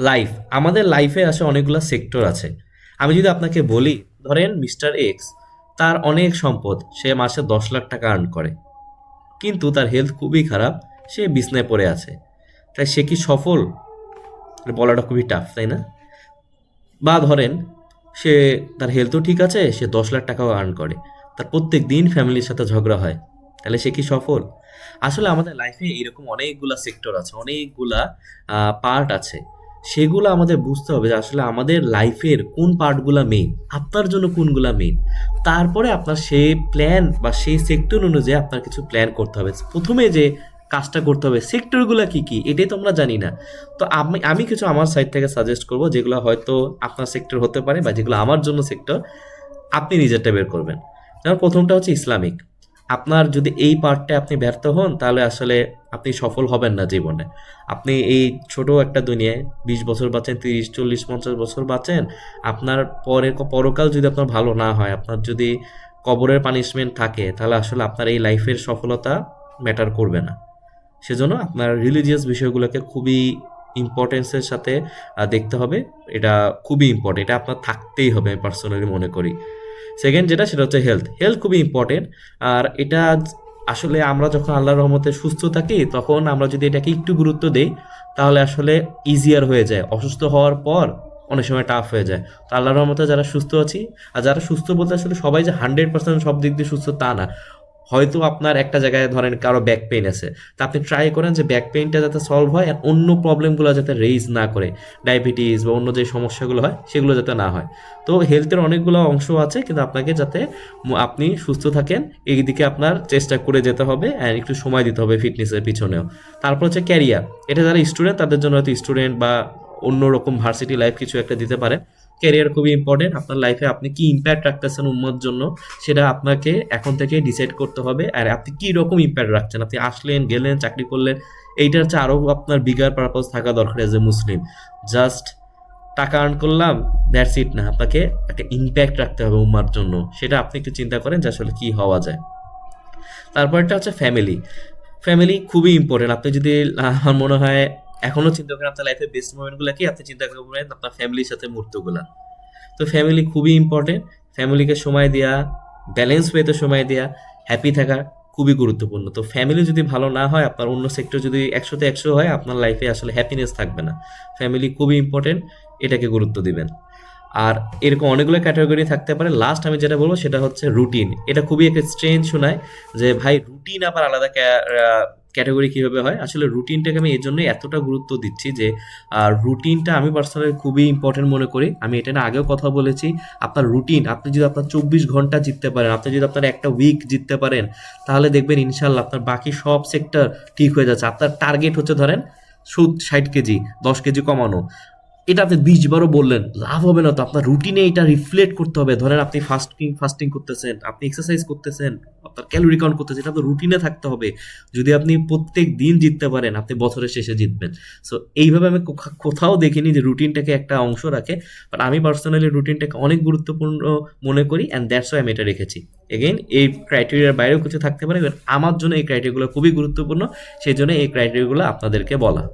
Life, আমাদের লাইফে আসে অনেকগুলো সেক্টর আছে। আমি যদি আপনাকে বলি, ধরেন মিস্টার এক্স, তার অনেক সম্পদ, সে মাসে 10 লাখ টাকা আর্ন করে, কিন্তু তার হেলথ খুবই খারাপ, সে বিছনায় পড়ে আছে। তাই সে কি সফল? বলাটা খুবই টাফ, তাই না? বা ধরেন সে, তার হেলথও ঠিক আছে, সে 10 লাখ টাকাও আর্ন করে, তার প্রত্যেক দিন ফ্যামিলির সাথে ঝগড়া হয়, তাহলে সে কি সফল? আসলে আমাদের লাইফে এরকম অনেকগুলা সেক্টর আছে, অনেকগুলা পার্ট আছে। সেগুলো আমাদের বুঝতে হবে যে আসলে আমাদের লাইফের কোন পার্টগুলা মেইন, আপনার জন্য কোনগুলা মেইন। তারপরে আপনার সেই প্ল্যান বা সেই সেক্টর অনুযায়ী আপনার কিছু প্ল্যান করতে হবে। প্রথমে যে কাজটা করতে হবে, সেক্টরগুলো কি কি এটাই তো আমরা জানি না। তো আমি আমি কিছু আমার সাইড থেকে সাজেস্ট করব, যেগুলো হয়তো আপনার সেক্টর হতে পারে বা যেগুলো আমার জন্য সেক্টর, আপনি নিজেরটা বের করবেন। যেমন প্রথমটা হচ্ছে ইসলামিক। আপনার যদি এই পার্টটা আপনি ব্যর্থ হন, তাহলে আসলে আপনি সফল হবেন না জীবনে। আপনি এই ছোট একটা দুনিয়ায় 20 বছর বাঁচেন, 30, 40, 50 বছর বাঁচেন, আপনার পরে পরকাল যদি আপনার ভালো না হয়, আপনার যদি কবরের পানিশমেন্ট থাকে, তাহলে আসলে আপনার এই লাইফের সফলতা ম্যাটার করবে না। সেজন্য আপনার রিলিজিয়াস বিষয়গুলোকে খুবই ইম্পর্টেন্সের সাথে দেখতে হবে। এটা খুবই ইম্পর্টেন্ট, এটা আপনার থাকতেই হবে, আমি পার্সোনালি মনে করি। সেকেন্ড যেটা, সেটা হচ্ছে হেলথ। হেলথ খুবই ইম্পর্টেন্ট। আর এটা আসলে আমরা যখন আল্লাহর রহমতে সুস্থ থাকি, তখন আমরা যদি এটাকে একটু গুরুত্ব দেই, তাহলে আসলে ইজিয়ার হয়ে যায়। অসুস্থ হওয়ার পর অনেক সময় টাফ হয়ে যায়। তো আল্লাহর রহমতে যারা সুস্থ আছি, আর যারা সুস্থ বলতে আসলে সবাই যে 100% সব দিক দিয়ে সুস্থ তা না। হয়তো আপনার একটা জায়গায় ধরেন কারো ব্যাক পেইন আছে, তা আপনি ট্রাই করেন যে ব্যাক পেইনটা যাতে সলভ হয় আর অন্য প্রবলেমগুলো যাতে রেইজ না করে, ডায়াবেটিস বা অন্য যে সমস্যাগুলো হয় সেগুলো যাতে না হয়। তো হেলথের অনেকগুলো অংশ আছে, কিন্তু আপনাকে যাতে আপনি সুস্থ থাকেন এই দিকে আপনার চেষ্টা করে যেতে হবে, আর একটু সময় দিতে হবে ফিটনেসের পিছনেও। তারপর হচ্ছে ক্যারিয়ার। এটা যারা স্টুডেন্ট তাদের জন্য হয়তো স্টুডেন্ট বা অন্যরকম ভার্সিটি লাইফ কিছু একটা দিতে পারে। ক্যারিয়ার খুবই ইম্পর্টেন্ট। আপনার লাইফে আপনি কি ইম্প্যাক্ট রাখতেছেন উম্মার জন্য, সেটা আপনাকে এখন থেকে ডিসাইড করতে হবে। আর আপনি কি রকম ইম্প্যাক্ট রাখছেন, আপনি আসলেন, গেলেন, চাকরি করলেন, এইটা হচ্ছে আরও আপনার বিগার পারপাস থাকা দরকার এজ এ মুসলিম। জাস্ট টাকা আর্ন করলাম, দ্যাটস ইট না, আপনাকে একটা ইম্প্যাক্ট রাখতে হবে উম্মার জন্য। সেটা আপনি একটু চিন্তা করেন যে আসলে কি হওয়া যায়। তারপরটা হচ্ছে ফ্যামিলি। ফ্যামিলি খুবই ইম্পর্টেন্ট। আপনি যদি আমার মনে হয় এখনো চিন্তা করেন আপনার লাইফের বেস্ট মোমেন্টগুলো কি, আপনি চিন্তা করবেন আপনার ফ্যামিলির সাথে মুহূর্তগুলা। তো ফ্যামিলি খুবই ইম্পর্টেন্ট। ফ্যামিলিকে সময় দেওয়া, ব্যালেন্স ওয়েতে সময় দেওয়া, হ্যাপি থাকা খুবই গুরুত্বপূর্ণ। তো ফ্যামিলি যদি ভালো না হয়, আপনার অন্য সেক্টর যদি 100-তে 100 হয়, আপনার লাইফে আসলে হ্যাপিনেস থাকবে না। ফ্যামিলি খুবই ইম্পর্টেন্ট, এটাকে গুরুত্ব দিবেন। আর এরকম অনেকগুলো ক্যাটাগরি থাকতে পারে। লাস্ট আমি যেটা বলবো সেটা হচ্ছে রুটিন। এটা খুবই একটা স্ট্রেঞ্জ শোনায় যে ভাই রুটিন আবার আলাদা ক্যাটাগরি কিভাবে হয়। আসলে রুটিনটাকে আমি এই জন্যই এতটা গুরুত্ব দিচ্ছি যে রুটিনটা আমি পার্সোনালি খুবই ইম্পর্টেন্ট মনে করি। আমি এটা না আগেও কথা বলেছি। আপনার রুটিন, আপনি যদি আপনার 24 ঘন্টা জিততে পারেন, আপনি যদি আপনার একটা উইক জিততে পারেন, তাহলে দেখবেন ইনশাল্লাহ আপনার বাকি সব সেক্টর ঠিক হয়ে যাচ্ছে। আপনার টার্গেট হচ্ছে ধরেন 60 কেজি, 10 কেজি কমানো। এটা আপনি 20 বারও বললেন, লাভ হবে না। তো আপনার রুটিনে এটা রিফ্লেক্ট করতে হবে। ধরেন আপনি ফাস্টিং করতেছেন, আপনি এক্সারসাইজ করতেছেন, আপনার ক্যালোরি কাউন্ট করতেছেন, এটা আপনার রুটিনে থাকতে হবে। যদি আপনি প্রত্যেক দিন জিততে পারেন, আপনি বছরের শেষে জিতবেন। সো এইভাবে আমি কোথাও দেখিনি যে রুটিনটাকে একটা অংশ রাখে, বাট আমি পার্সোনালি রুটিনটাকে অনেক গুরুত্বপূর্ণ মনে করি, অ্যান্ড দ্যাটস ওয়াই আমি এটা রেখেছি। এগেইন এই ক্রাইটেরিয়ার বাইরেও কিছু থাকতে পারে, বাট আমার জন্য এই ক্রাইটেরিয়াগুলো খুবই গুরুত্বপূর্ণ, সেই জন্য এই ক্রাইটেরিয়াগুলো আপনাদেরকে বলা।